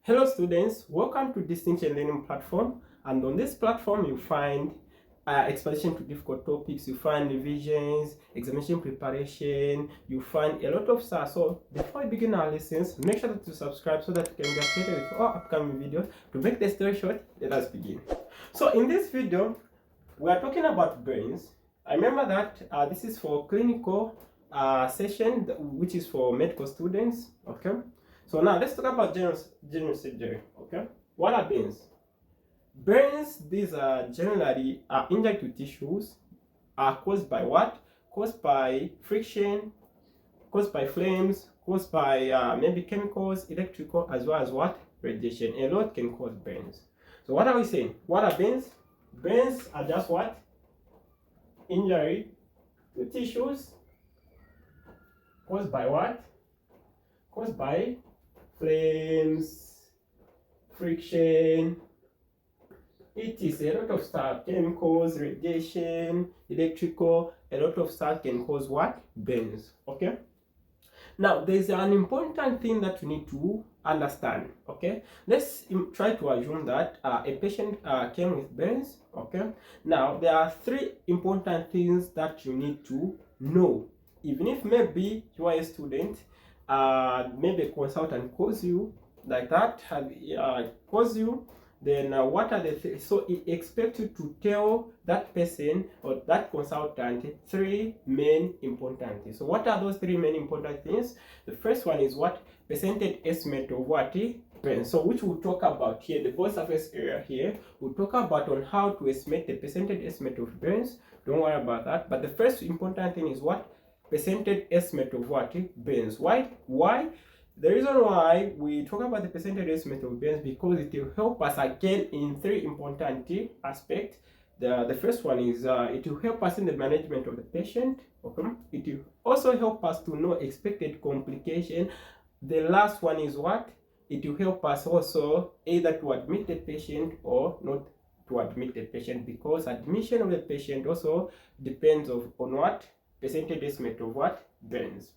Hello students, welcome to Distinction Learning Platform, and on this platform you find exposition to difficult topics, you find revisions, examination preparation, you find a lot of stuff. So before we begin our lessons, make sure that you subscribe so that you can get updated with all upcoming videos. To make the story short, let us begin. So in this video, we are talking about brains. I remember that this is for clinical session, which is for medical students, okay? So now let's talk about general surgery. Okay, what are burns? Burns, these are generally injury to tissues, are caused by what? Caused by friction, caused by flames, caused by maybe chemicals, electrical, as well as what? Radiation. A lot can cause burns. So what are we saying? What are burns? Burns are just what? Injury to tissues caused by what? Caused by flames, friction, it is a lot of stuff, chemicals, radiation, electrical, a lot of stuff can cause what? Burns. Okay, now there's an important thing that you need to understand. Okay, let's try to assume that a patient came with burns. Okay, now there are three important things that you need to know. Even if maybe you are a student, maybe a consultant calls you like that, calls you, then what are the so it expects you to tell that person or that consultant three main important things. So what are those three main important things? The first one is what? Percentage estimate of what? Burns. So which we'll talk about here, the bone surface area here, we'll talk about on how to estimate the percentage estimate of burns. Don't worry about that. But the first important thing is what? Percentage estimate of what? Burns. Why? The reason why we talk about the percentage estimate of burns, because it will help us again in three important aspects. The first one is it will help us in the management of the patient. Okay, it will also help us to know expected complication. The last one is what? It will help us also either to admit the patient or not to admit the patient, because admission of the patient also depends on what? Percentage estimate of what? Burns.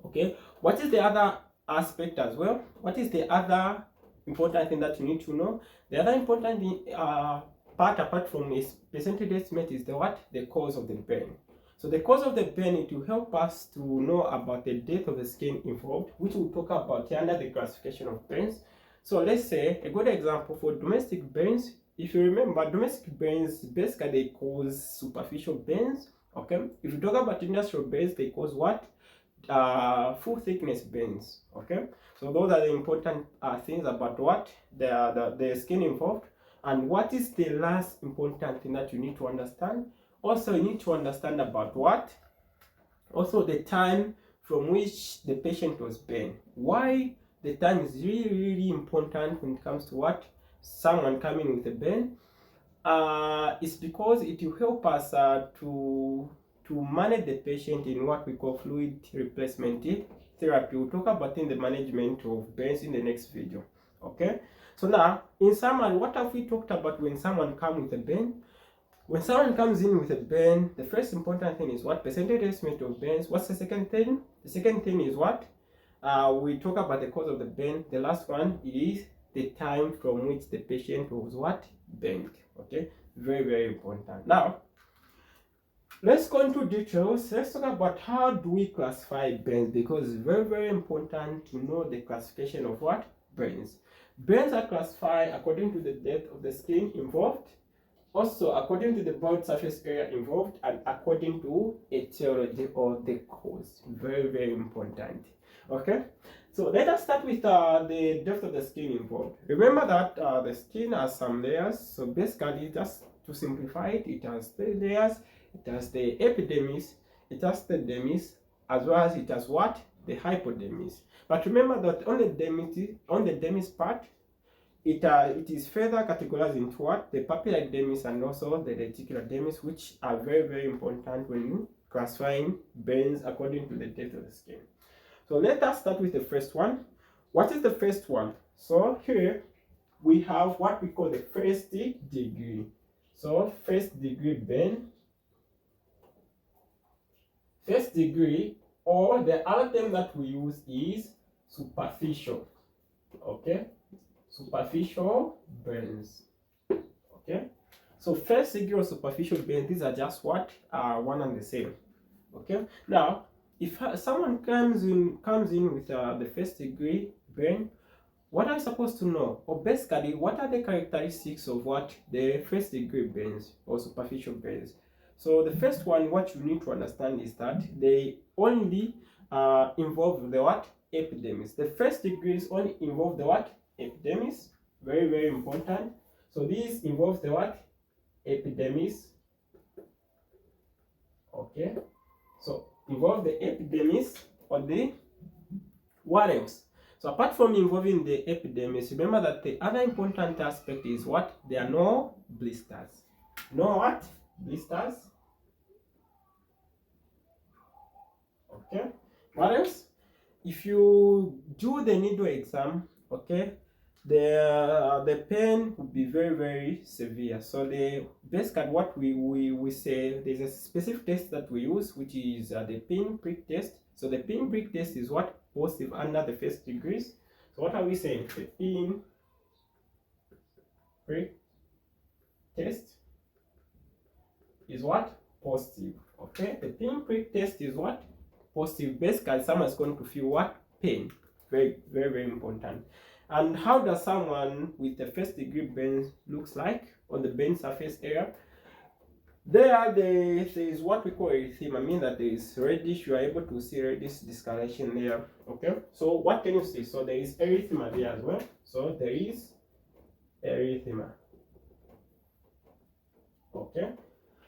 Okay, what is the other aspect as well? What is the other important thing that you need to know? The other important thing, part apart from this percentage estimate is the what? The cause of the burn. So the cause of the burn, it will help us to know about the depth of the skin involved, which we'll talk about here under the classification of burns. So let's say a good example for domestic burns. If you remember, domestic burns basically they cause superficial burns. Okay, if you talk about industrial burns, they cause what? Full thickness burns. Okay, so those are the important things about what the skin involved. And what is the last important thing that you need to understand? Also, you need to understand about what? Also, the time from which the patient was burned. Why the time is really important when it comes to what? Someone coming with a burn. It's because it will help us to manage the patient in what we call fluid replacement therapy. We'll talk about in the management of burns in the next video. Okay, so now in summary, what have we talked about when someone comes with a burn? When someone comes in with a burn, the first important thing is what? Percentage estimate of burns. What's the second thing? The second thing is what? We talk about the cause of the burn. The last one is the time from which the patient was what? Burned. Okay, very important. Now let's go into details. Let's talk about how do we classify burns, because it's very important to know the classification of what? Burns. Burns are classified according to the depth of the skin involved, also according to the body surface area involved, and according to etiology or the cause. Very important. Okay, so let us start with the depth of the skin involved. Remember that the skin has some layers. So basically, just to simplify it, it has three layers. It has the epidermis, it has the dermis, as well as it has what? The hypodermis. But remember that on the dermis part, it is further categorized into what? The papillary dermis and also the reticular dermis, which are very important when you classifying burns according to the depth of the skin. So let us start with the first one. What is the first one? So here we have what we call the first degree. So first degree burn. First degree, or the other term that we use is superficial. Okay, superficial burns. Okay, so first degree or superficial burns, these are just what are one and the same. Okay, now if someone comes in with the first degree burn, what are you supposed to know? Or basically, what are the characteristics of what the first degree burns or superficial burns? So the first one, what you need to understand is that they only involve the what? Epidermis. The first degrees only involve the what? Epidermis. Very, very important. So this involves the what? Epidermis. Okay. So involve the epidermis or the what else? So apart from involving the epidermis, remember that the other important aspect is what? There are no blisters. No what? Blisters. Okay. What else? If you do the needle exam, okay, the pain will be very, very severe. So the basically what we say, there's a specific test that we use, which is the pin prick test. So the pin prick test is what? Positive under the first degrees. So what are we saying? The pin prick test is what? Positive. Okay, the pin prick test is what? Positive. Basically, someone is going to feel what? Pain. Very, very, very important. And how does someone with the first degree burns looks like on the burn surface area? There is what we call erythema, mean that there is reddish. You are able to see reddish discoloration there. Okay, so what can you see? So there is erythema there as well. So there is erythema. Okay,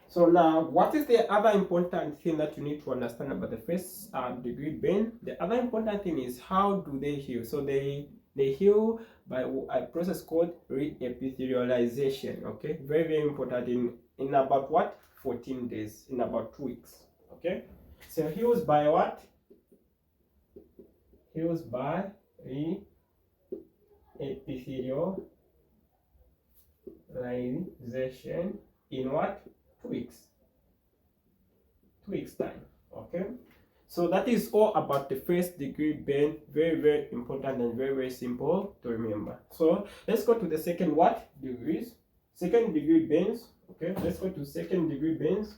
so now what is the other important thing that you need to understand about the first degree burn? The other important thing is how do they heal? So they heal by a process called re-epithelialization. Okay, very, very important. In about what? 14 days, in about 2 weeks. Okay, so heals by what? Heals by re-epithelialization in what? 2 weeks. 2 weeks time. Okay, so that is all about the first degree burn. Very, very important and very, very simple to remember. So let's go to the second what? Degrees. Second degree burns. Okay, let's go to second degree burns.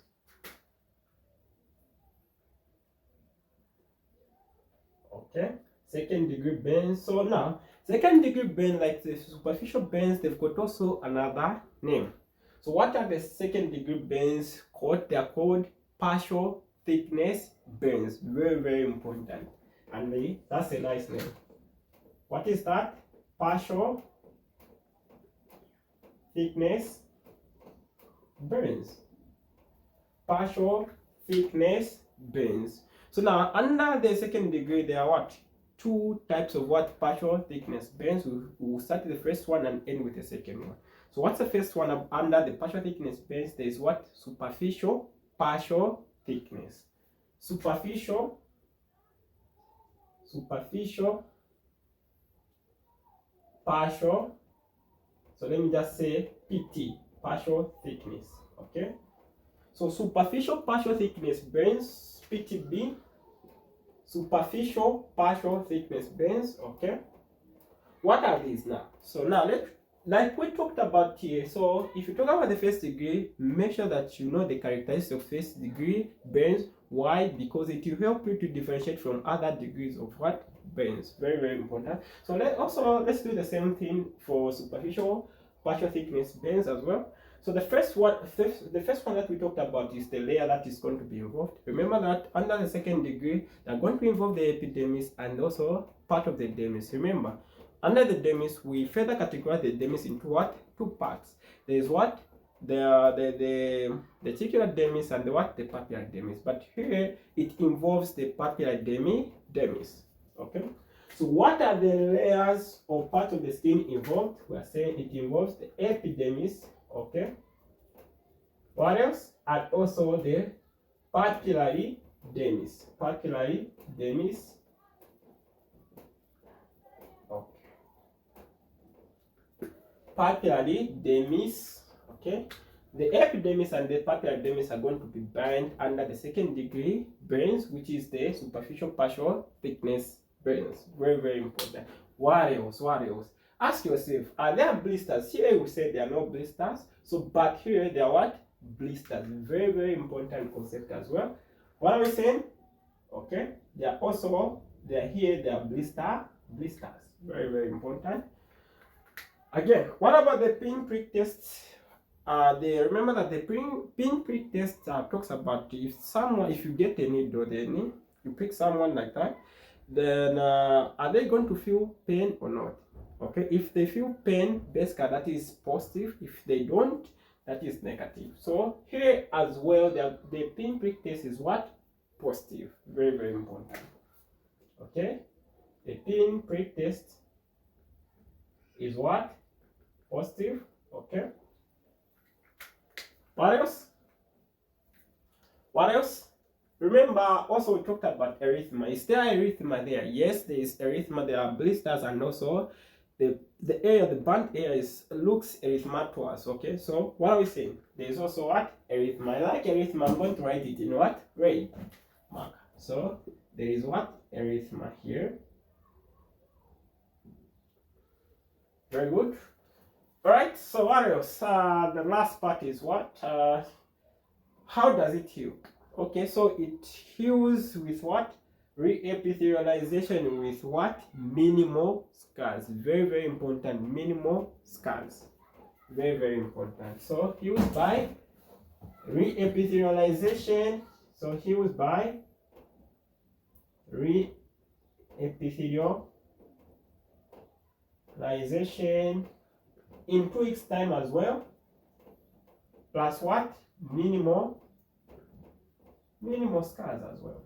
Okay, second degree burns. So now, second degree burn, like the superficial burns, they've got also another name. So what are the second degree burns called? They are called partial thickness burns. Very, very important. And that's a nice name. What is that? Partial thickness burns. Partial thickness burns. So now under the second degree, there are what? Two types of what? Partial thickness burns. We'll start with the first one and end with the second one. So what's the first one under the partial thickness burns? There is what? Superficial partial thickness. Superficial partial. So let me just say PT, partial thickness. Okay, so superficial partial thickness burns, PTB. Superficial partial thickness burns. Okay, what are these now? So now like we talked about here, so if you talk about the first degree, make sure that you know the characteristics of first degree burns. Why? Because it will help you to differentiate from other degrees of what? Burns. Very, very important. So let's do the same thing for superficial partial thickness burns as well. So the first one that we talked about is the layer that is going to be involved. Remember that under the second degree, they're going to involve the epidermis and also part of the dermis. Remember, under the dermis, we further categorize the dermis into what? Two parts. There is what? The testicular dermis and the what? The papillary dermis. But here it involves the papillary dermis. Okay. So what are the layers or part of the skin involved? We are saying it involves the epidermis. Okay. What else? And also the papillary dermis. Papillary dermis. Papillary dermis. Okay, the epidermis and the papillary dermis are going to be burned under the second degree burns, which is the superficial partial thickness burns. Very, very important. What else? Ask yourself, are there blisters? Here we say there are no blisters. So, but here they are what? Blisters. Very, very important concept as well. What are we saying? Okay. They are also, they are here, they are blisters. Very, very important. Again, what about the pinprick test? They remember that the pinprick test talks about if you get a needle, then you prick someone like that, then are they going to feel pain or not? Okay, if they feel pain, basically that is positive. If they don't, that is negative. So here as well, the pinprick test is what? Positive. Very, very important. Okay, the pinprick test is what? Positive. Okay. What else? What else? Remember, also we talked about erythema. Is there erythema there? Yes, there is erythema. There are blisters, and also the area, the burnt area looks erythematous. Okay, so what are we saying? There is also what? Erythema. I like erythema. I'm going to write it in what? Red marker. So there is what? Erythema here. Very good. All right. So what else? The last part is what? How does it heal? Okay, so it heals with what? Reepithelialization with what? Minimal scars. Very, very important. Minimal scars. Very, very important. So heals by reepithelialization. So heals by reepithelialization in 2 weeks' time as well. Plus what? Minimal scars as well.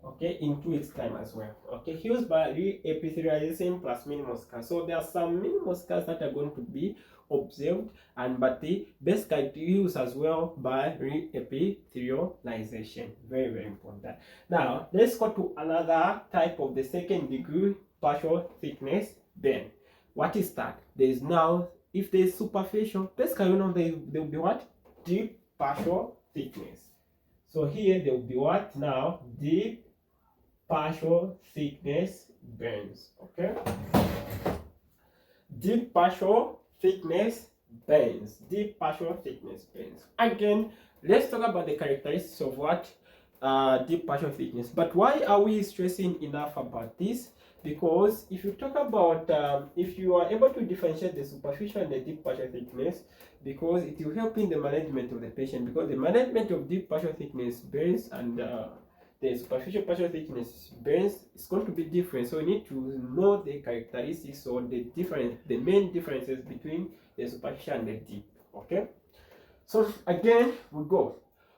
Okay, in 2 weeks' time as well. Okay, heals by reepithelialization plus minimal scars. So there are some minimal scars that are going to be observed, but the best guide heals as well by reepithelialization. Very, very important. Now let's go to another type of the second degree partial thickness burn. What is that? There is now, if there is superficial, basically you know there will be what? Deep partial thickness. So here there will be what now? Deep partial thickness burns. Okay. Deep partial thickness burns. Deep partial thickness burns. Again, let's talk about the characteristics of what? Deep partial thickness. But why are we stressing enough about this? Because if you talk about, if you are able to differentiate the superficial and the deep partial thickness, because it will help in the management of the patient, because the management of deep partial thickness burns and the superficial partial thickness burns is going to be different. So you need to know the characteristics or the main differences between the superficial and the deep. Okay. So again, we go.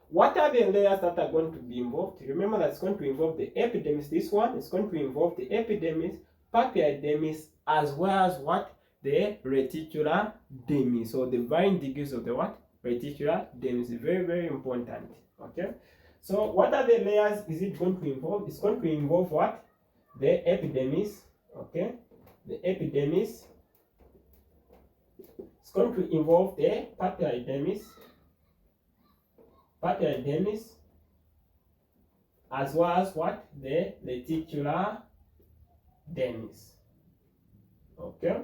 What are the layers that are going to be involved? Remember that it's going to involve the epidermis. This one is going to involve the epidermis, papillodermis, as well as what? The reticular dermis. So the varying degrees of the what? Reticular dermis. Very, very important. Okay. So what are the layers is it going to involve? It's going to involve what? The epidermis. Okay. The epidermis. It's going to involve the papillodermis. Papillodermis, as well as what? The reticular dermis. Okay.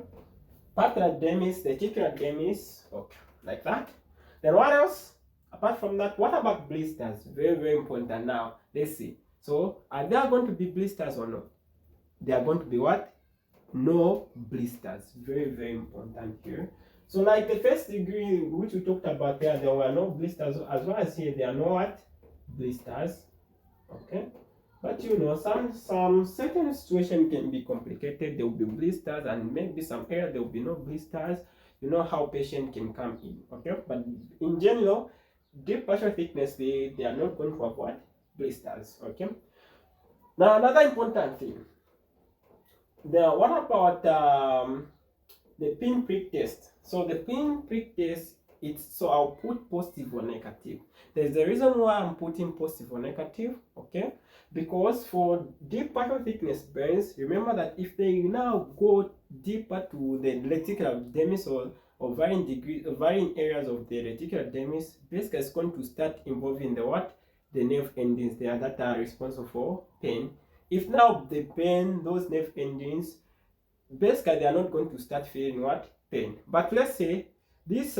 Papillodermis, reticular dermis. Okay. Like that. Then what else? Apart from that, what about blisters? Very, very important. Now, let's see. So, are there going to be blisters or not? They are going to be what? No blisters. Very, very important here. So like the first degree which we talked about there were no blisters, as well as here there are no what? Blisters. Okay. But you know, some certain situation can be complicated. There will be blisters, and maybe some area there will be no blisters. You know how patient can come in. Okay. But in general, deep partial thickness, they are not going to have what? Blisters. Okay. Now another important thing. What about the pinprick test? So the pinprick test, so I'll put positive or negative. There's a reason why I'm putting positive or negative, okay? Because for deep partial thickness burns, remember that if they now go deeper to the reticular dermis or varying areas of the reticular dermis, basically it's going to start involving the what? The nerve endings there that are responsible for pain. if now they pain those nerve endings, basically they are not going to start feeling what? Pain. But let's say this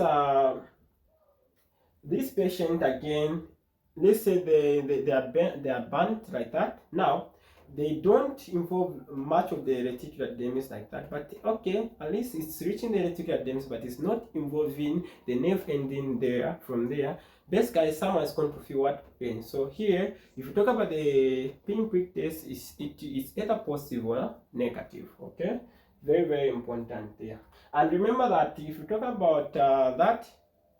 patient again, let's say they are burnt like that. Now they don't involve much of the reticular dermis like that, but okay, at least it's reaching the reticular dermis, but it's not involving the nerve ending there. From there, basically someone is going to feel what? Pain. So here, if you talk about the pinprick test, it's either positive or negative. Okay, very, very important there. And remember that if you talk about that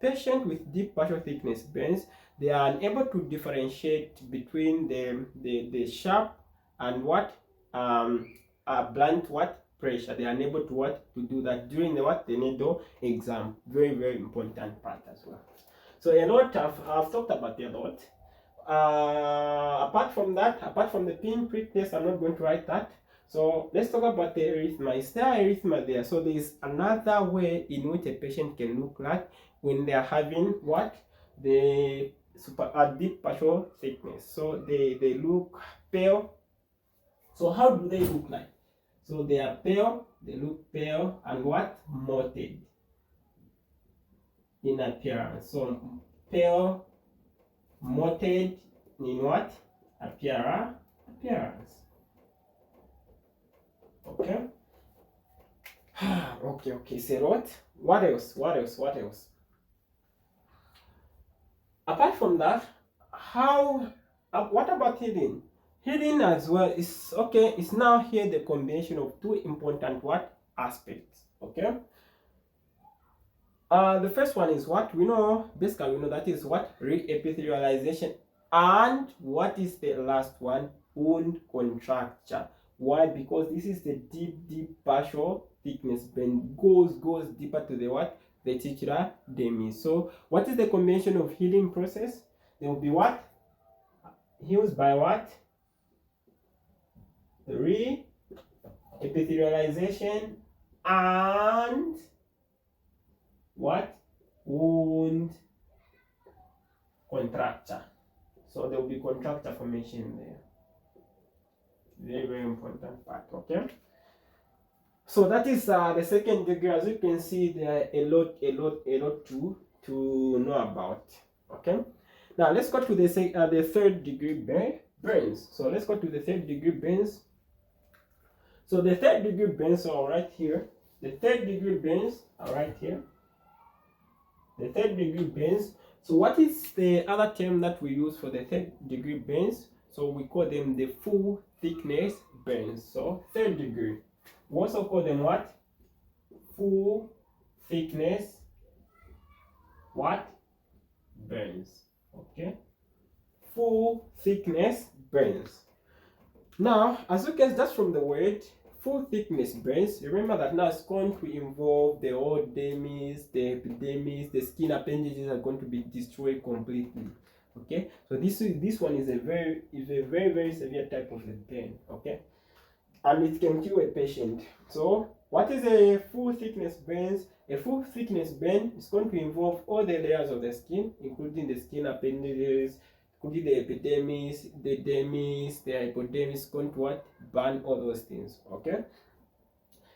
patient with deep partial thickness burns, they are unable to differentiate between the sharp and what blunt what pressure. They are unable to what to do that during the needle exam. Very, very important part as well. So a lot I've talked about a lot. Apart from that, apart from the pinprick test, I'm not going to write that. So let's talk about the erythema. Is there erythema there? So there is another way in which a patient can look like when they are having what? The deep partial thickness. So they look pale. So how do they look like? So they are pale, they look pale, and what? Mottled in appearance. So pale, mottled in what? Appearance. Okay. Okay. So what else? Apart from that, what about healing? Healing as well is okay. It's now here the combination of two important what aspects. Okay. The first one is what we know. Basically, we know that is what re-epithelialization, and what is the last one? Wound contracture. Why? Because this is the deep partial thickness burn goes deeper to the what? The titular dermis. So what is the combination of healing process? There will be what? Heals by what? Re-epithelialization and what? Wound contracture. So there will be contracture formation there. Very, very important part. Okay. So that is the second degree. As you can see, there are a lot to know about. Okay. Now let's go to the third degree burns. So let's go to the third degree burns. So the third degree burns are right here. The third degree burns are right here. The third degree burns. So what is the other term that we use for the third degree burns? So we call them the full thickness burns. So third degree. We also call them what? Full thickness what? Burns. Okay. Full thickness burns. Now, as you can just from the word full thickness burns, remember that now it's going to involve the whole dermis, the epidermis, the skin appendages are going to be destroyed completely. Okay, so this one is a very severe type of the burn. Okay, and it can kill a patient. So what is a full thickness burns? A full thickness burn is going to involve all the layers of the skin, including the skin appendages, including the epidermis, the dermis, the hypodermis, going to what? Burn all those things. Okay,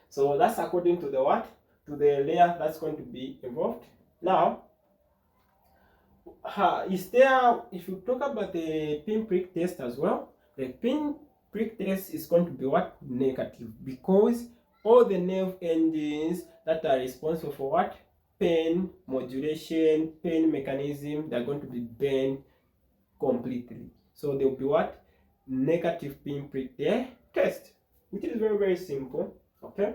so that's according to the what? To the layer that's going to be involved. Now, is there, if you talk about the pinprick test as well, the pinprick test is going to be what? Negative, because all the nerve endings that are responsible for what? Pain modulation, pain mechanism, they're going to be burned completely. So there will be what? Negative pinprick test, which is very, very simple. Okay,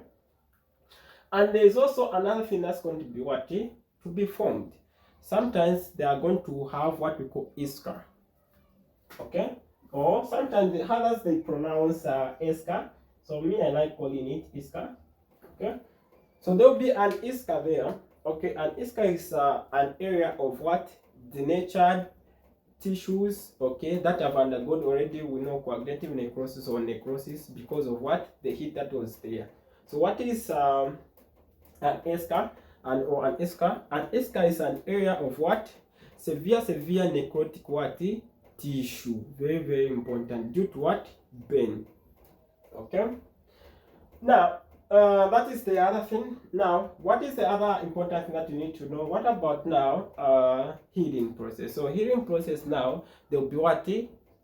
and there's also another thing that's going to be what? To be formed. Sometimes they are going to have what we call iska. Okay, or sometimes the others they pronounce iska. So me, I like calling it iska. Okay, so there will be an iska there. Okay, an iska is an area of what? Denatured tissues, okay, that have undergone already, we know, coagulative necrosis or necrosis because of what? The heat that was there. So what is an iska? An iska? An iska is an area of what? Severe necrotic what? Tissue. Very, very important. Due to what? Burn. Okay. Now, that is the other thing. Now, what is the other important thing that you need to know? What about now healing process? So healing process now, there will be what?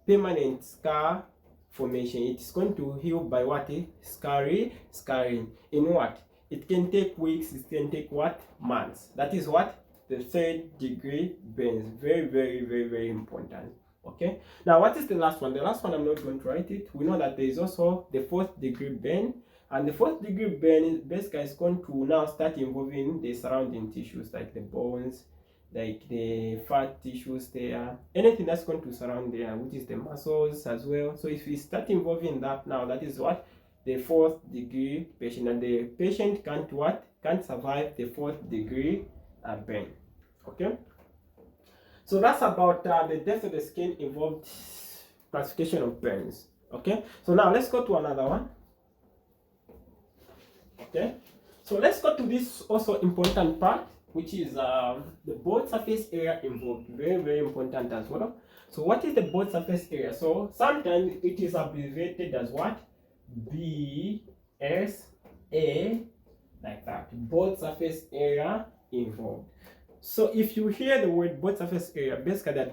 Permanent scar formation. It's going to heal by what? Scarring. In what? It can take weeks, it can take what? Months. That is what? The 3rd degree burns. Very, very, very, very important. Okay. Now, what is the last one? The last one, I'm not going to write it. We know that there is also the 4th degree burn. And the 4th degree burn is basically going to now start involving the surrounding tissues, like the bones, like the fat tissues there, anything that's going to surround there, which is the muscles as well. So if we start involving that now, that is what? The 4th degree patient. And the patient can't what? Can't survive the 4th degree burn. Okay. So that's about the depth of the skin involved classification of burns. Okay. So now let's go to another one. Okay, so let's go to this also important part, which is the bone surface area involved. Very, very important as well. So what is the bone surface area? So sometimes it is abbreviated as what? BSA, like that. Bone surface area involved. So if you hear the word bone surface area, basically that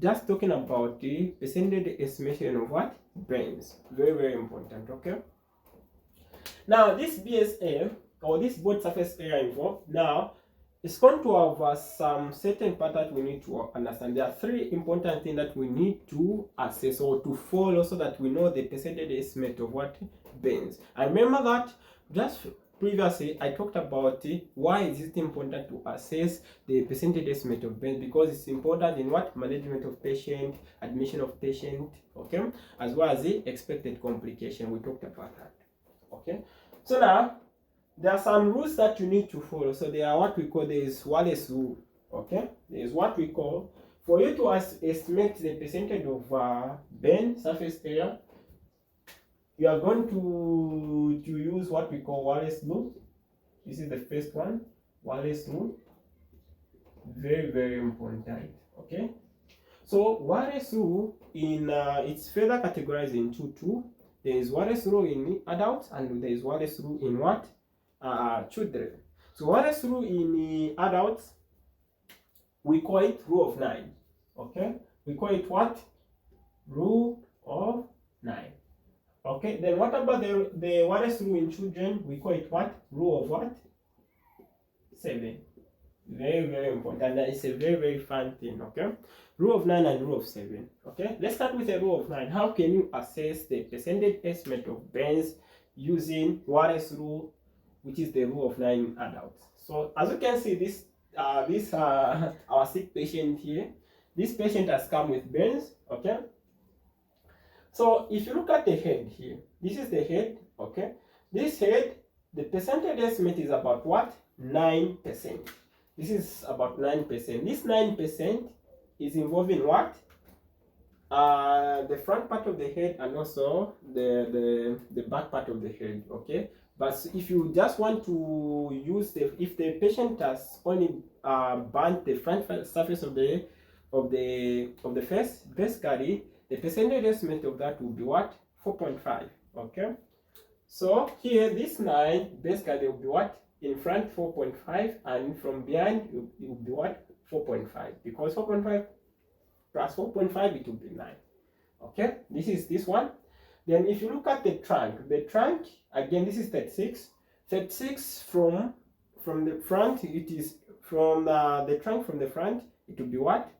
just talking about the percentage estimation of what? Burns. Very, very important. Okay. Now, this BSA, or this bone surface area involved, now, it's going to have some certain part that we need to understand. There are 3 important things that we need to assess or to follow so that we know the percentage estimate of what burns. I remember that just previously I talked about why is it important to assess the percentage estimate of burns, because it's important in what? Management of patient, admission of patient, okay, as well as the expected complication. We talked about that. Okay, so now there are some rules that you need to follow. So they are what we call, there is Wallace rule. Okay, there is what we call, for you to estimate the percentage of burn surface area, you are going to use what we call Wallace rule. This is the first one, Wallace rule. Very, very important. Okay, so Wallace rule in it's further categorized into 2. There is Wallace rule in adults and there is Wallace rule in what? Children. So Wallace rule in adults, we call it rule of 9. Okay? We call it what? Rule of 9. Okay? Then what about the Wallace rule in children? We call it what? Rule of what? 7. Very, very important. That is a very, very fun thing. Okay? Rule of 9 and rule of 7. Okay, let's start with the rule of 9. How can you assess the percentage estimate of burns using Wallace rule, which is the rule of 9 in adults? So as you can see, this our sick patient here. This patient has come with burns. Okay, so if you look at the head here, this is the head. Okay, this head, the percentage estimate is about what? 9%. This is about 9%. This 9% is involving what? The front part of the head and also the back part of the head. Okay, but if you just want to use if the patient has only burnt the front surface of the face, basically the percentage estimate of that will be what? 4.5. Okay, so here this 9 basically will be what? In front 4.5 and from behind it will be what? 4.5, because 4.5 plus 4.5 it will be 9. Okay, this is this one. Then if you look at the trunk again, this is 36. 36 from the front, it is from the trunk from the front, it will be what?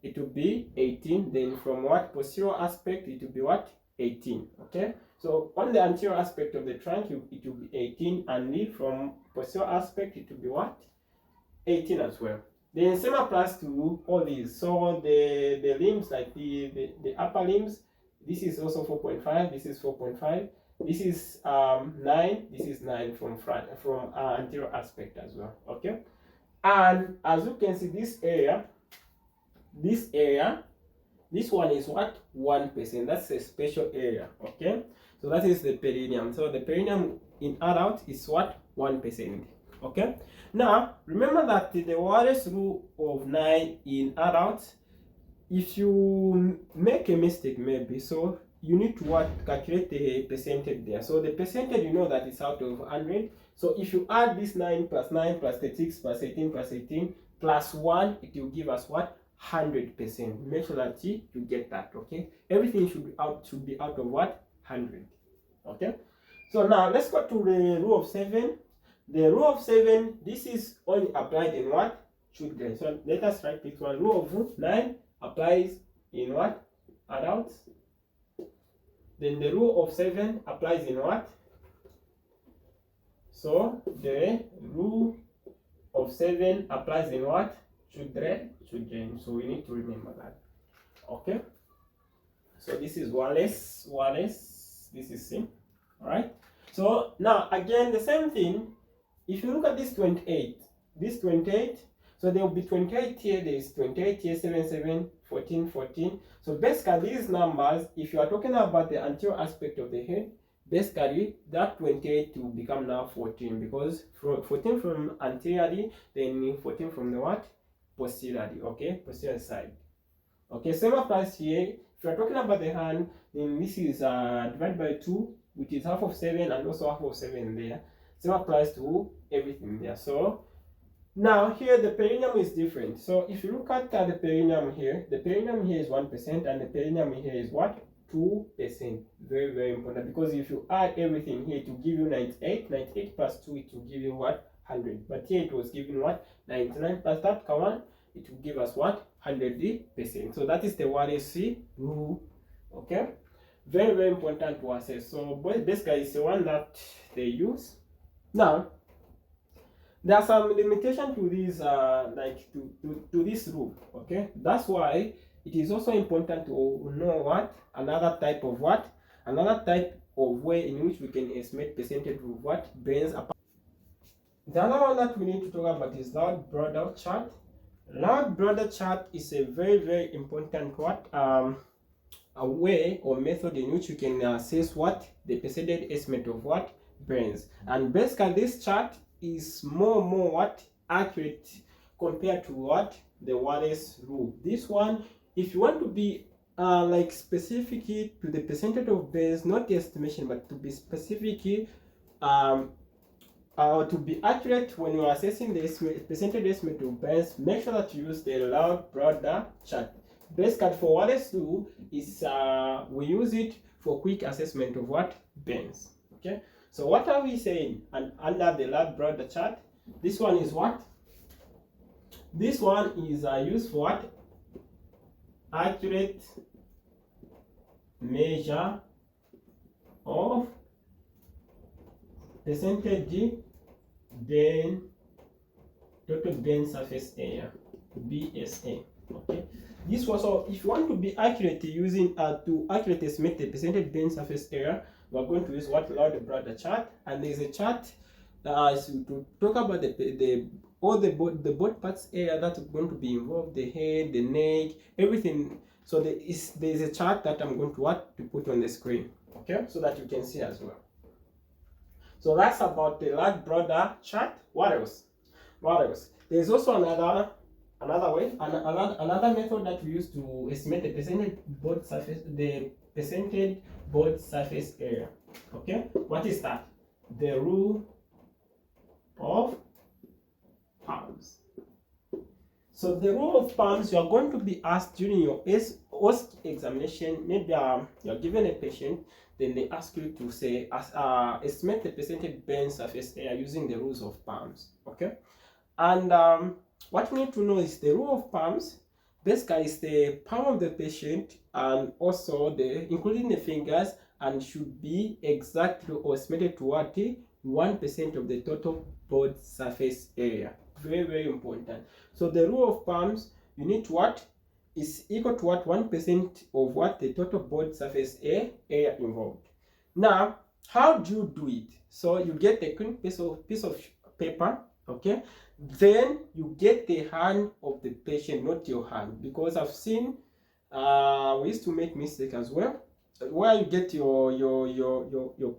It will be 18. Then from what? Posterior aspect, it will be what? 18. Okay, so on the anterior aspect of the trunk it will be 18, and from posterior aspect it will be what? 18 as well. Then same applies to all these. So the limbs, like the upper limbs, this is also 4.5, this is 4.5, this is 9, this is 9 from anterior aspect as well. Okay, and as you can see, this one is what? 1%. That's a special area. Okay, so that is the perineum. So the perineum in adult is what? 1%. Okay, now remember that the Wallace rule of 9 in adults, if you make a mistake maybe, so you need to what? Calculate the percentage there. So the percentage, you know that it's out of 100. So if you add this 9 plus 9 plus 36 plus 18 plus 18 plus 1, it will give us what? 100%. Make sure that you get that, okay? Everything should be out of what? 100. Okay? So now let's go to the rule of 7. The rule of 7, this is only applied in what? Children. So let us write this one. Rule of 9 applies in what? Adults. Then the rule of 7 applies in what? So the rule of 7 applies in what? Children. So we need to remember that. Okay. So this is Wallace. This is C. Alright. So now again the same thing. If you look at this 28, so there will be 28 here, there is 28 here, 7, 7, 14, 14. So basically these numbers, if you are talking about the anterior aspect of the head, basically that 28 will become now 14, because 14 from anteriorly, then 14 from the what? Posteriorly, okay? Posterior side. Okay, same applies here. If you are talking about the hand, then this is divided by 2, which is half of 7 and also half of 7 there. Same applies to everything there. So now here the perineum is different. So if you look at the perineum here is 1% and the perineum here is what? 2%. Very, very important, because if you add everything here, it will give you 98. 98 plus 2, it will give you what? 100. But here it was given what? 99 plus that, come on, it will give us what? 100%. So that is the Wallace rule. Okay, very, very important to assess. So basically it's the one that they use. Now there are some limitation to this to this rule. Okay, that's why it is also important to know what another type of way in which we can estimate percentage of what brains apart. The other one that we need to talk about is loud broader chart. Loud broader chart is a very, very important a way or method in which you can assess what the percentage estimate of what brains. And basically this chart is more what accurate compared to what the Wallace rule. This one, if you want to be like specific to the percentage of brains, not the estimation, but to be specific to be accurate when you are assessing the percentage estimate of brains, make sure that you use the loud broader chart. Basically for Wallace rule is we use it for quick assessment of what brains. Okay, so what are we saying? And under the loud broader chart, this one is what? This one is used for what? Accurate measure of percentage brain total brain surface area, BSA. Okay, this was all. If you want to be accurate using to accurately estimate the percentage brain surface area, we are going to use what loud broader chart. And there is a chart to talk about all the body parts area that are going to be involved, the head, the neck, everything. So there is a chart that I'm going to put on the screen, okay, so that you can see as well. So that's about the loud broader chart. What else? There's also another way, another method that we use to estimate the percentage body surface area. Okay, what is that? The rule of palms. So the rule of palms, you are going to be asked during your OSCE examination. Maybe you're given a patient, then they ask you to say estimate the percentage brain surface area using the rules of palms. Okay, and what we need to know is the rule of palms. Basically, is the palm of the patient and also including the fingers, and should be exactly or estimated to what 1% of the total body surface area. Very, very important. So the rule of palms, you need to what is equal to what 1% of what the total body surface area involved. Now, how do you do it? So you get a clean piece of paper, okay? Then you get the hand of the patient, not your hand, because I've seen we used to make mistake as well, where you get your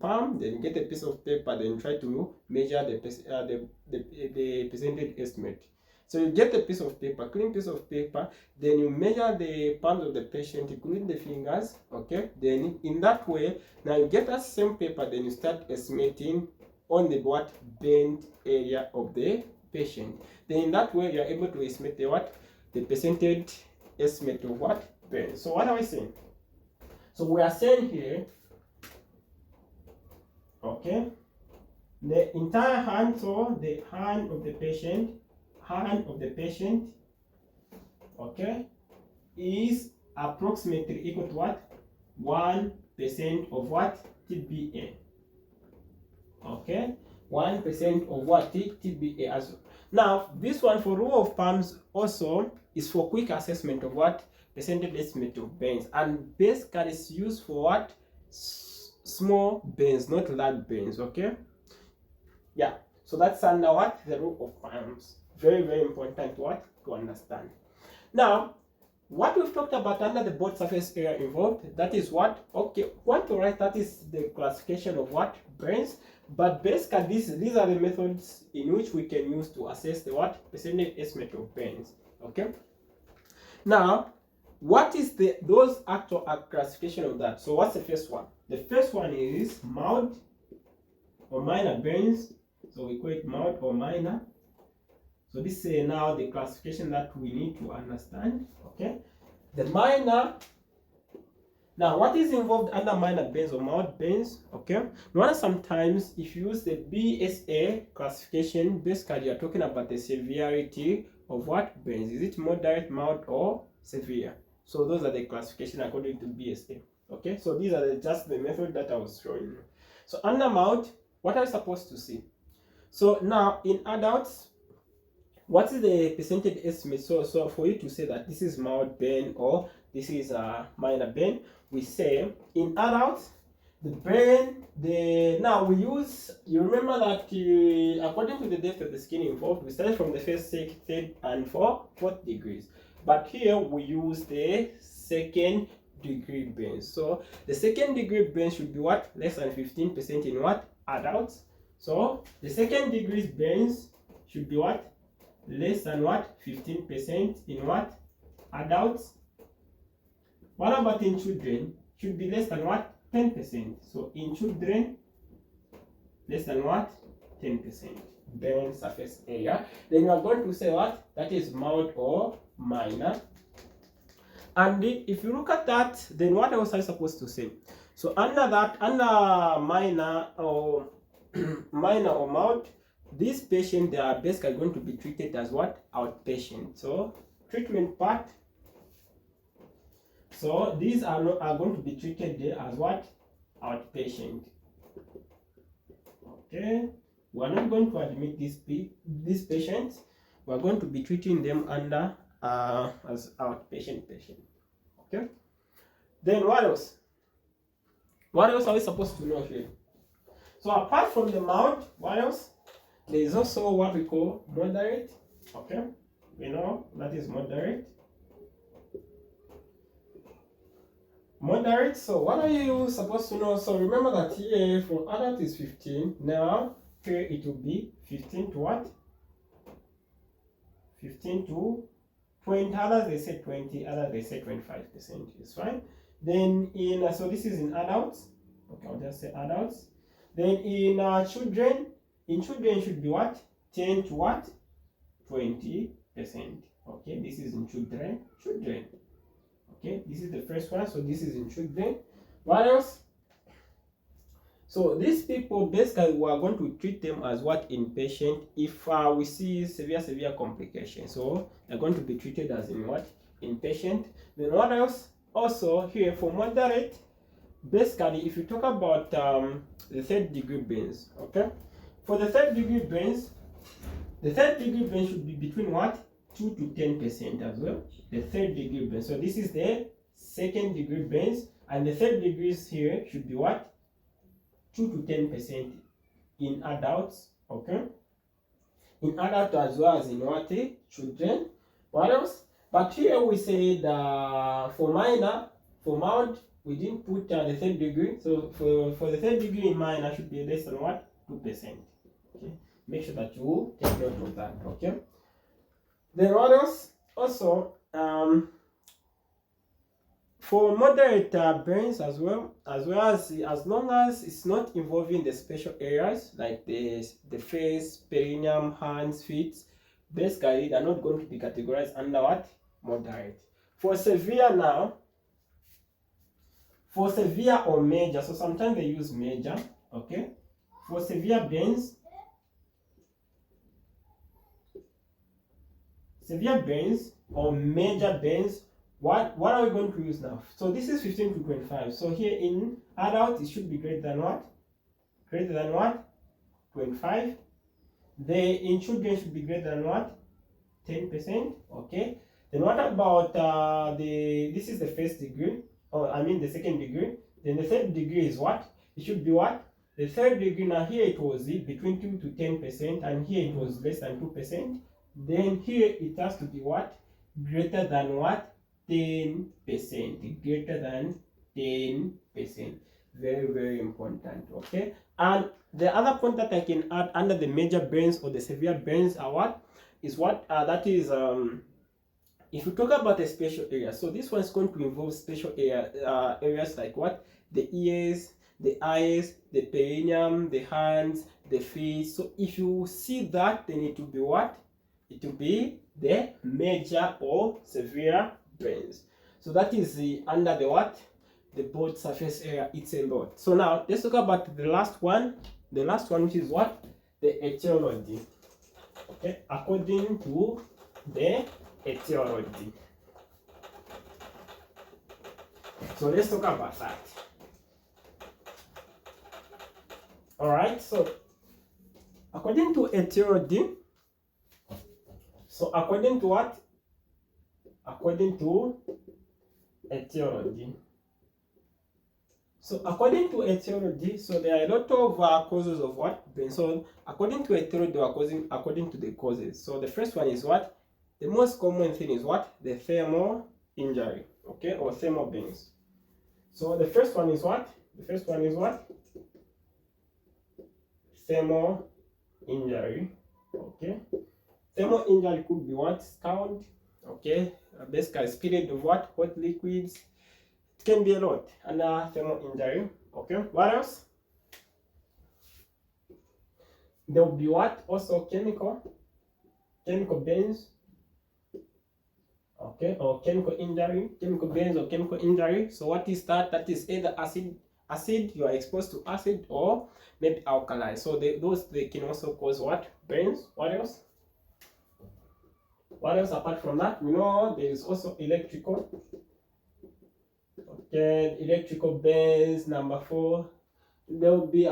palm, then you get a piece of paper, then try to measure the percentage estimate. So you get a piece of paper, clean piece of paper, then you measure the palms of the patient, including the fingers, okay? Then in that way, now you get that same paper, then you start estimating on the what bent area of the patient. Then in that way, you are able to estimate the what? The percentage estimate of what? Bend. So what are we saying? So we are saying here, okay, the entire hand, so the hand of the patient, okay, is approximately equal to what? 1% of what? TBA. Okay, 1% of what? TBA as well. Now, this one for rule of palms also is for quick assessment of what? Percentage estimate of bends. And basically is used for what? Small bends, not large bends, okay? Yeah, so that's under what? The rule of palms. Very, very important what? To understand. Now, what we've talked about under the board surface area involved, that is what? Okay, what to write, that is the classification of what? Bends. But basically, these are the methods in which we can use to assess the what? Percentage estimate of bends. Okay? Now, what is those actual classification of that? So what's the first one? The first one is mild or minor bends. So we call it mild or minor. So this is now the classification that we need to understand. Okay, the minor. Now, what is involved under minor bends or mild bends? Okay, now sometimes if you use the BSA classification, basically you are talking about the severity of what bends. Is it moderate, mild, or severe? So those are the classification according to BSA. Okay, so these are just the method that I was showing you. So under mild, what are you supposed to see? So now in adults, what is the percentage estimate? So for you to say that this is mild bend or this is a minor bend, we say in adults, the bend, now we use, you remember that according to the depth of the skin involved, we start from the first, second, third, and fourth degrees. But here we use the second degree bend. So the second degree bend should be what? Less than 15% in what? Adults. So the second degree bends should be what? Less than what? 15% in what? Adults. What about in children? Should be less than what? 10%. So in children, less than what? 10% bend surface area. Then you are going to say what? That is mild or minor. And if you look at that, then what else are you supposed to say? So under that, under minor or minor or mild, these patients, they are basically going to be treated as what? Outpatient. So treatment part. So these are going to be treated there as what? Outpatient. Okay. We are not going to admit these patients. We are going to be treating them under as outpatient patient. Okay. Then what else? What else are we supposed to know here? So apart from the mild, what else? There is also what we call moderate. Okay, we know that is moderate. Moderate. So what are you supposed to know? So remember that here for adult is 15. Now here it will be 15 to what? 15 to 20. Others they say 20. Others they say 25%. It's fine. Then in so this is in adults. Okay, I'll just say adults. Then in children. In children should be what? 10 to what? 20%. Okay, this is in children. Children. Okay, this is the first one. So this is in children. What else? So these people basically we are going to treat them as what? Inpatient. If we see severe complications, so they're going to be treated as in what? Inpatient. Then what else? Also here for moderate, basically if you talk about the third degree bends, okay? For the third degree bends, the third degree bend should be between what? 2 to 10% as well. The third degree bend. So this is the second degree bends, and the third degrees here should be what? 2 to 10% in adults. Okay. In adults as well as in what? Children. What else? But here we said for minor, for mild, we didn't put the third degree. So for the third degree in minor should be less than what? 2%. Okay. Make sure that you take note of that. Okay. Then what else? Also, for moderate burns as long as it's not involving the special areas like the face, perineum, hands, feet, basically they're not going to be categorized under what? Moderate. For severe now, for severe or major, so sometimes they use major, okay? For severe burns, or major burns, what are we going to use now? So this is 15 to 25. So here in adult, it should be greater than what? Greater than what? 25. In children should be greater than what? 10%. Okay. Then what about this is the first degree, or I mean the second degree. Then the third degree is what? It should be what? The third degree, now here it was between 2 to 10%, and here it was less than 2%. Then here it has to be what? Greater than what? 10%. Greater than 10%. Very, very important. Okay. And the other point that I can add under the major burns or the severe burns are what? Is what? That is if you talk about a special area, so this one is going to involve special areas like what? The ears, the eyes, the perineum, the hands, the feet. So if you see that, then it will be what? It will be the major or severe burns. So that is under the what? The body surface area. It's a lot. So now let's talk about the last one. The last one, which is what? The etiology. Okay, according to the etiology. So let's talk about that. All right. So according to etiology. So according to what? According to etiology. So according to etiology, so there are a lot of causes of what? So according to etiology, they are causing according to the causes. So the first one is what? The most common thing is what? The thermal injury, okay, or thermal burns. So the first one is what? The first one is what? Thermal injury, okay. Thermal injury could be what? Scald, okay. Basically, spirit of what? Hot liquids. It can be a lot under thermal injury. Okay, what else? There will be what? Also chemical burns. Okay, or chemical burns or chemical injury. So what is that? That is either acid, you are exposed to acid, or maybe alkali. So they can also cause what? Burns. What else? What else apart from that? We know there is also electrical. Okay, electrical burns. Number 4. There will be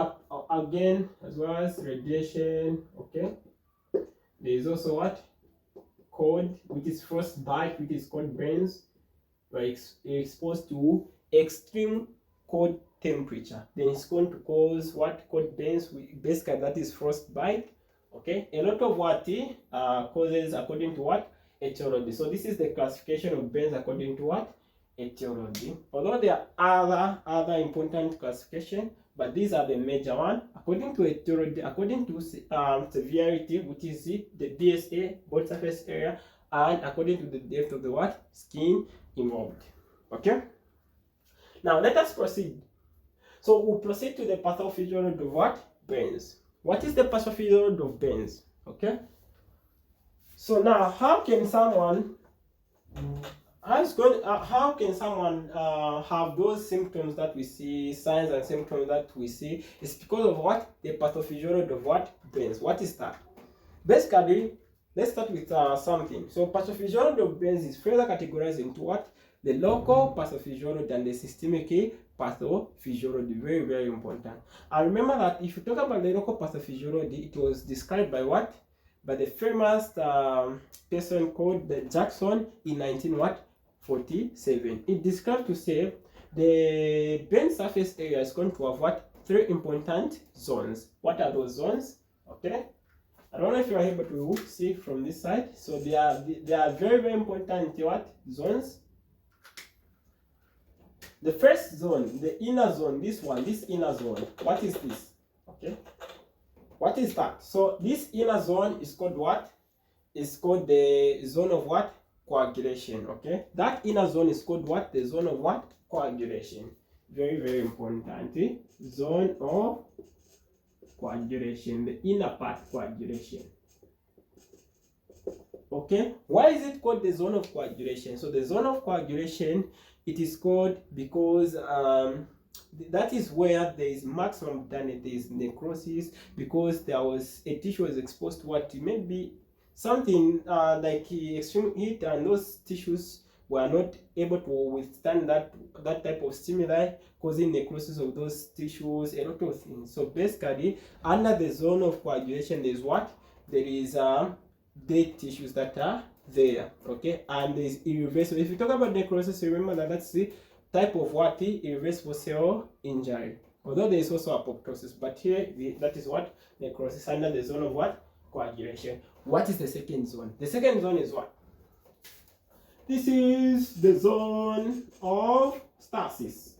again as well as radiation. Okay, there is also what? Cold, which is frostbite, which is cold burns. We're exposed to extreme cold temperature, then it's going to cause what? Cold burns. Basically that is frostbite. Okay, a lot of what causes according to what? Etiology. So this is the classification of burns according to what? Etiology. Although there are other important classification, but these are the major one. According to etiology, according to severity, which is the BSA, body surface area, and according to the depth of the what? Skin involved. Okay. Now let us proceed. So we'll proceed to the pathophysiology of what? Burns. What is the pathophysiology of burns? Okay. So now, how can someone have those symptoms that we see, signs and symptoms that we see? It's because of what? The pathophysiology of what? Burns. What is that? Basically, let's start with something. So pathophysiology of burns is further categorized into what? The local pathophysiology and the systemic pathophysiology. Very, very important. And remember that if you talk about the local pathophysiology, it was described by what? By the famous person called Jackson in 1947. It described to say the burn surface area is going to have what? 3 important zones. What are those zones? Okay. I don't know if you are able to see from this side. So they are very, very important what? Zones. The first zone, the inner zone, this inner zone. What is this? Okay. What is that? So this inner zone is called what? is called the zone of what? Coagulation. Okay, that inner zone is called what? The zone of what? Coagulation. Very, very important. Zone of coagulation, the inner part coagulation. Okay, why is it called the zone of coagulation? So the zone of coagulation, it is called because that is where there is maximum damage, there is necrosis, because there was a tissue was exposed to what maybe something like extreme heat, and those tissues were not able to withstand that type of stimuli, causing necrosis of those tissues, a lot of things. So basically, under the zone of coagulation, there is what? There is dead tissues that are there, okay, and there is irreversible. If you talk about necrosis, remember that that's the type of what? Irreversible cell injury. Although there is also apoptosis, but here that is what? Necrosis under the zone of what? Coagulation. What is the second zone? The second zone is what? This is the zone of stasis.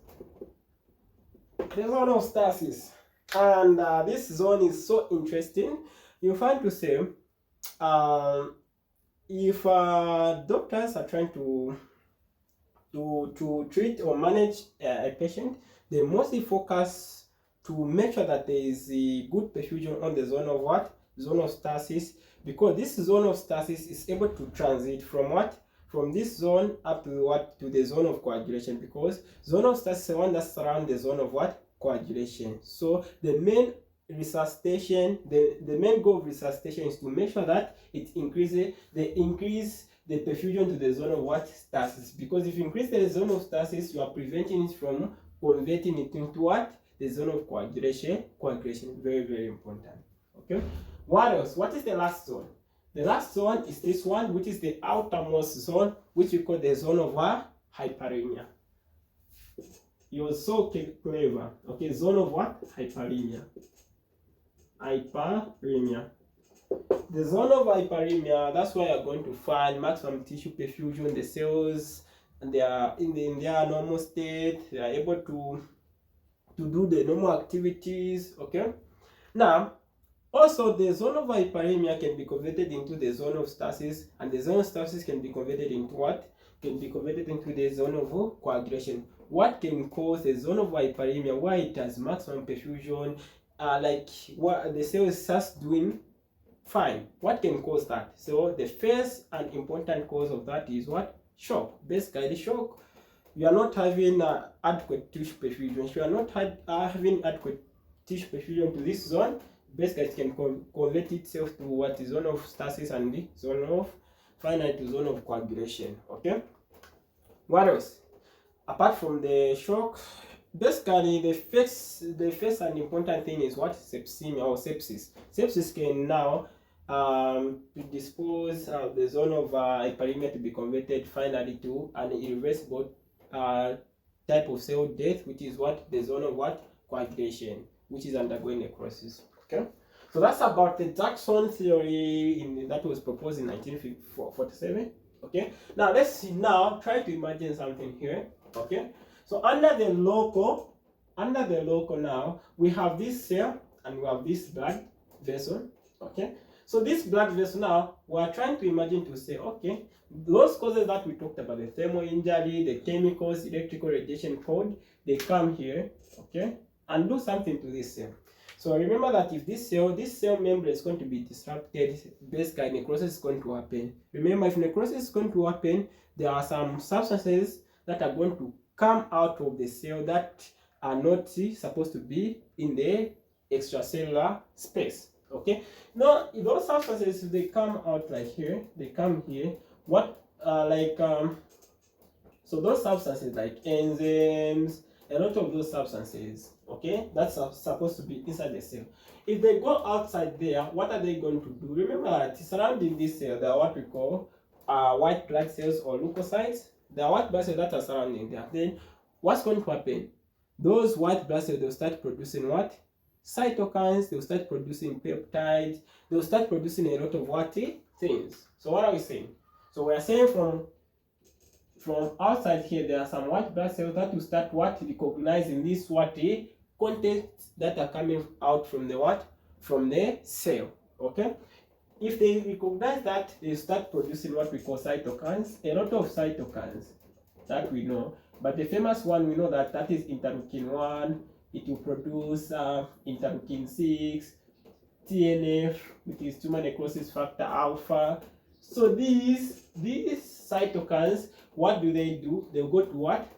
The zone of stasis, and this zone is so interesting. You find to say, if doctors are trying to treat or manage a patient, they mostly focus to make sure that there is a good perfusion on the zone of what? Zone of stasis, because this zone of stasis is able to transit from what? From this zone up to what? To the zone of coagulation, because zone of stasis is the one that surrounds the zone of what? Coagulation. So the main resuscitation, the main goal of resuscitation is to make sure that it increase the perfusion to the zone of what? Stasis. Because if you increase the zone of stasis, you are preventing it from converting it into what? The zone of coagulation. Coagulation, very, very important. Okay. What else? What is the last zone? The last zone is this one, which is the outermost zone, which we call the zone of what? Hyperemia. You're so clever. Okay, zone of what? Hyperemia. Hyperemia. The zone of hyperemia, that's where you're going to find maximum tissue perfusion. The cells, and they are in their normal state. They are able to do the normal activities. Okay. Now, also the zone of hyperemia can be converted into the zone of stasis, and the zone of stasis can be converted into what? Can be converted into the zone of coagulation. What can cause the zone of hyperemia? Why it has maximum perfusion? Like what the cell is just doing fine. What can cause that? So the first and important cause of that is what? Shock. Basically, shock. You are not having adequate tissue perfusion. If you are not having adequate tissue perfusion to this zone, basically it can convert itself to what is zone of stasis and the zone of finally to zone of coagulation. Okay. What else? Apart from the shock, basically the first and important thing is what? Sepsemia or sepsis. Sepsis can now predispose the zone of hyperemia to be converted finally to an irreversible type of cell death, which is what? The zone of what? Coagulation, which is undergoing necrosis. Okay, so that's about the Jackson theory that was proposed in 1947. Okay, now let's try to imagine something here. Okay, so under the local now, we have this cell and we have this blood vessel. Okay, so this blood vessel now, we are trying to imagine to say, okay, those causes that we talked about, the thermal injury, the chemicals, electrical radiation code, they come here, okay, and do something to this cell. So remember that if this cell membrane is going to be disrupted, basically necrosis is going to happen. Remember, if necrosis is going to happen, there are some substances that are going to come out of the cell that are not supposed to be in the extracellular space. Okay. Now, those substances, they come out like here. They come here. What so those substances like enzymes, a lot of those substances, okay, that's supposed to be inside the cell. If they go outside there, what are they going to do? Remember that surrounding this cell, there are what we call white blood cells or leukocytes. There are white blood cells that are surrounding there. Then what's going to happen? Those white blood cells, they'll start producing what? Cytokines. They'll start producing peptides. They'll start producing a lot of what? Things. So what are we saying? So we are saying from outside here, there are some white blood cells that will start what? Recognizing this what? Contents that are coming out from the what? From the cell. Okay? If they recognize that, they start producing what we call cytokines, a lot of cytokines that we know. But the famous one we know that is interleukin 1, it will produce interleukin 6, TNF, which is tumor necrosis factor alpha. So these cytokines, what do? They'll go to what?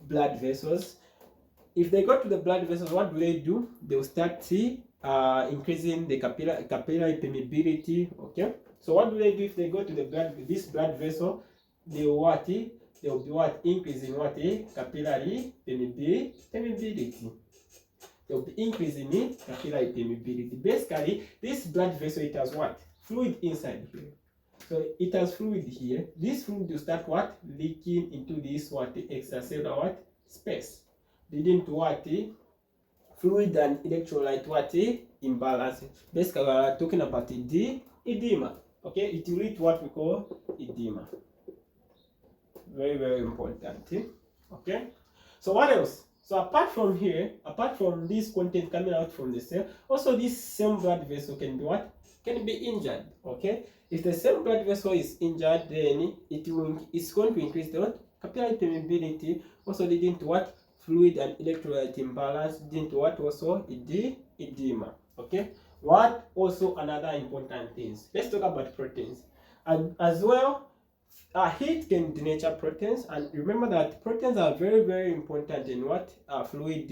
Blood vessels. If they go to the blood vessels, what do? They'll start increasing the capillary permeability. Okay. So what do if they go to this blood vessel? They'll be increasing capillary permeability. They'll be increasing capillary permeability. Basically, this blood vessel, it has what? Fluid inside here. So it has fluid here. This fluid will start what? Leaking into this extracellular space, leading to fluid and electrolyte imbalance. Basically, we are talking about edema. Okay, it will lead to what we call edema. Very, very important. Okay, so what else? So apart from here, apart from this content coming out from the cell, also this same blood vessel can be what? Can be injured. Okay, if the same blood vessel is injured, then it's going to increase the capillary permeability, also leading to what? Fluid and electrolyte imbalance, leading to what? Also edema. Okay, what also another important things? Let's talk about proteins, and as well. Heat can denature proteins, and remember that proteins are very, very important in what? Fluid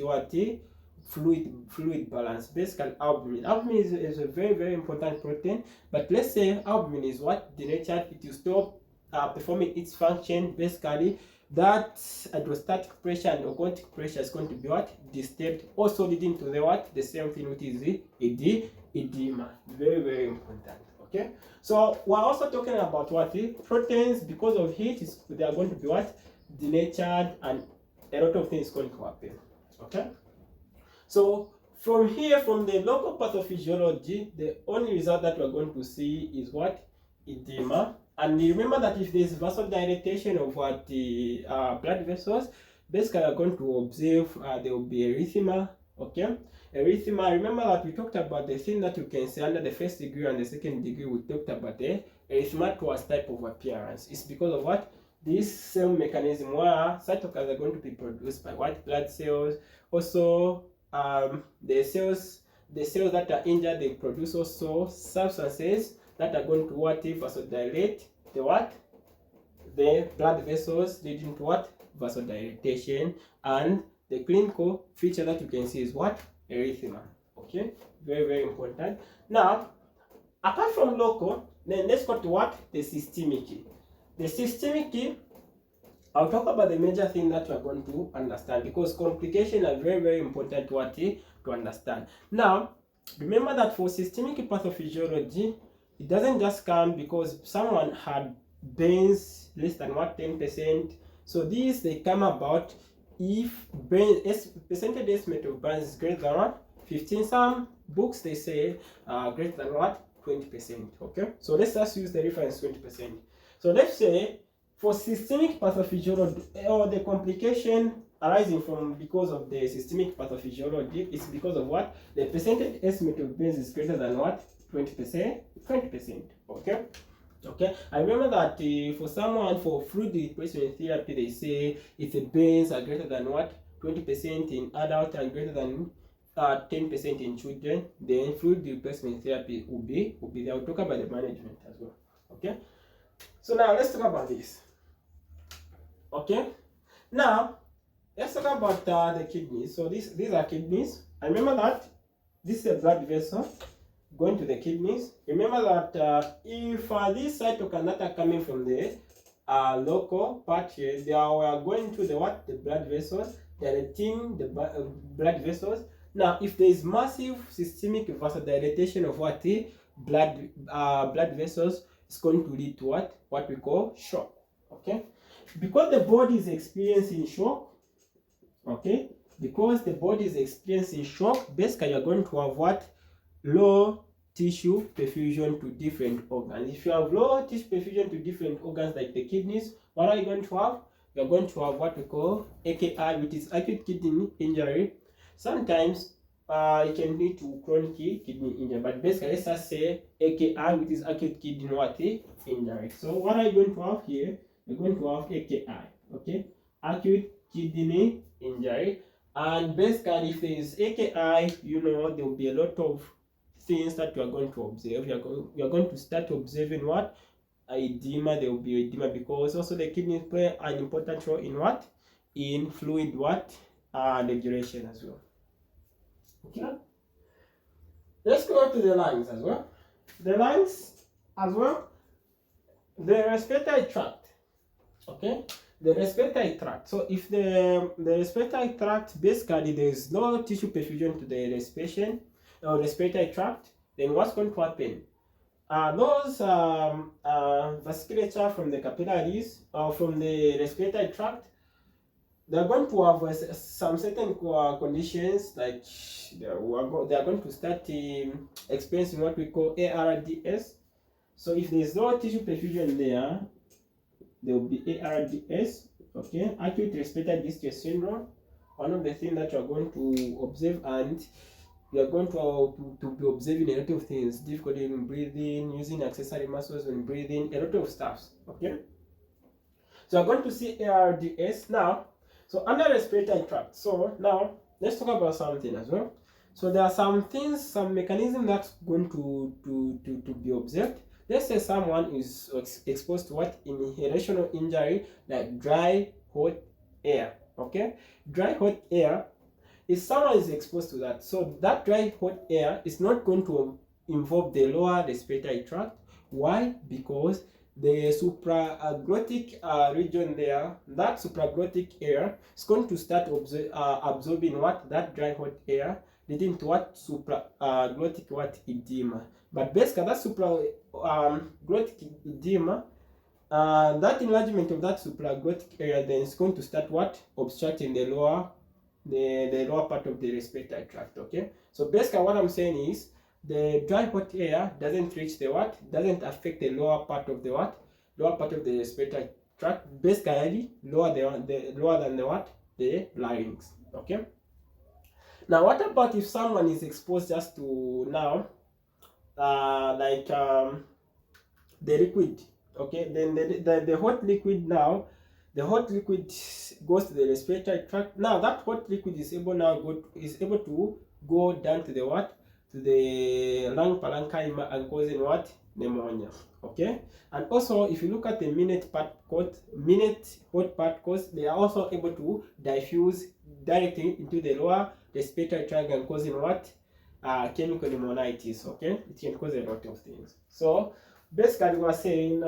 balance. Basically, albumin. Albumin is a very, very important protein, but let's say albumin is what? Denatured, it will stop performing its function. Basically, that hydrostatic pressure and ogontic pressure is going to be what? Disturbed, also leading to the what? The same thing, which is the edema. Very, very important. Okay, so we're also talking about what? Proteins, because of heat, they are going to be what? Denatured, and a lot of things going to happen. Okay, so from here, from the local pathophysiology, the only result that we're going to see is what? Edema. And remember that if there's vasodilatation of what? The blood vessels, basically we're going to observe there will be erythema. Okay, erythema. Remember that we talked about the thing that you can see under the first degree and the second degree. We talked about the erythematous type of appearance. It's because of what? This same mechanism where cytokines are going to be produced by white blood cells. Also, the cells that are injured, they produce also substances that are going to what? Vasodilate the what? The blood vessels, leading to what? Vasodilatation. And the clinical feature that you can see is what? Erythema. Okay, very, very important. Now, apart from local, then let's go to what? The systemic. The systemic, I'll talk about the major thing that you are going to understand, because complications are very, very important to understand. Now, remember that for systemic pathophysiology, it doesn't just come because someone had burns less than what? 10%. So these, they come about if percentage estimate of burns is greater than what? 15. Some books, they say greater than what? 20%. Okay, so let's just use the reference 20%. So let's say for systemic pathophysiology, or the complication arising from because of the systemic pathophysiology, it's because of what? The percentage estimate of burns is greater than what? 20%. 20%. Okay. Okay, I remember that for someone for fluid replacement therapy, they say if the burns are greater than what? 20% in adult and greater than 10% in children, then fluid replacement therapy will be there. I'll talk about the management as well. Okay, so now let's talk about this. Okay, now let's talk about the kidneys. So these are kidneys. I remember that this is a blood vessel going to the kidneys. Remember that if these cytokines that are coming from the local part here, they are going to the what? The blood vessels, directing the blood vessels. Now, if there is massive systemic vasodilatation of what? The blood vessels, it's going to lead to what? What we call shock. Okay, because the body is experiencing shock. Okay, because the body is experiencing shock, basically you're going to have what? Low tissue perfusion to different organs. If you have low tissue perfusion to different organs like the kidneys, what are you going to have? You're going to have what we call AKI, which is acute kidney injury. Sometimes it can lead to chronic kidney injury. But basically, let's just say AKI, which is acute kidney injury. So what are you going to have here? You're going to have AKI, okay? Acute kidney injury. And basically, if there is AKI, you know, there will be a lot of things that you are going to observe. You are going to start observing what? Edema. There will be edema because also the kidneys play an important role in what? In fluid regulation as well. Okay. Let's go to the lungs as well. The lungs as well. The respiratory tract. Okay. The respiratory tract. So if the respiratory tract, basically there is no tissue perfusion to the respiration or respiratory tract, then what's going to happen? Those vasculature from the capillaries or from the respiratory tract, they're going to have some certain conditions, like they are going to start experiencing what we call ARDS. So if there's no tissue perfusion there will be ARDS, okay, acute respiratory distress syndrome. One of the things that you're going to observe, and you are going to be observing a lot of things, difficulty in breathing, using accessory muscles when breathing, a lot of stuff, okay. So you're going to see ARDS now. So under respiratory tract. So now let's talk about something as well. So there are some things, some mechanism that's going to be observed. Let's say someone is exposed to what? Inhalational injury, like dry, hot air. Okay? Dry, hot air. If someone is exposed to that, so that dry, hot air is not going to involve the lower respiratory tract. Why? Because the supraglottic region there, that supraglottic air is going to start absorbing what? That dry, hot air, leading to what? Supraglottic edema. But basically that supraglottic edema, that enlargement of that supraglottic area then is going to start what? Obstructing the lower part of the respiratory tract, okay? So basically what I'm saying is, the dry hot air doesn't reach the what? Doesn't affect the lower part of the what? Lower part of the respiratory tract. Basically lower than the what? The larynx. Okay. Now what about if someone is exposed just to now the liquid? Okay, then the hot liquid now, the hot liquid goes to the respiratory tract. Now that hot liquid is able to go down to the what? To the lung parenchyma and causing what? Pneumonia. Okay. And also if you look at the minute hot particles, they are also able to diffuse directly into the lower respiratory tract and causing what? Chemical pneumonitis. Okay, it can cause a lot of things. So basically we're saying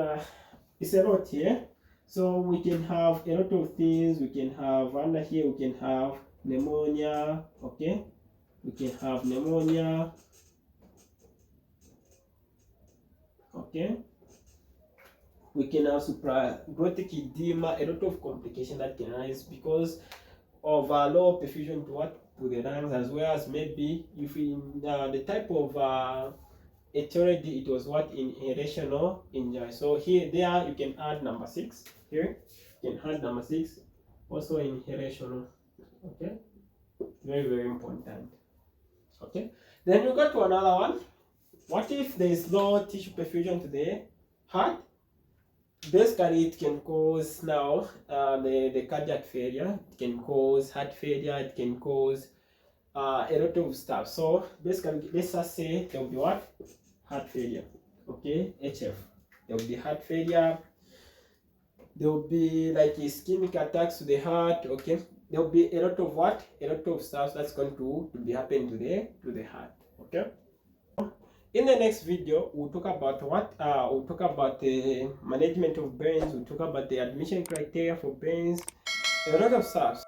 it's a lot here. So we can have a lot of things. We can have under here, we can have pneumonia. Okay, we can have pneumonia. Okay, we can have supraglottic edema, a lot of complications that can arise because of low perfusion to the lungs, as well as maybe if in the type of etiology, it was what? Inhalational injury. So there you can add number 6 here. You can add number 6, also inhalational. Okay, very, very important. Okay, then you go to another one. What if there is low tissue perfusion to the heart? Basically it can cause now the cardiac failure, it can cause heart failure, it can cause a lot of stuff. So basically let's just say there will be what? Heart failure. Okay, HF. There will be heart failure. There will be like ischemic attacks to the heart. Okay, there will be a lot of what? A lot of stuff that's going to be happening to the heart. Okay. In the next video, we'll talk about what? We'll talk about the management of burns. We'll talk about the admission criteria for burns. A lot of stuff.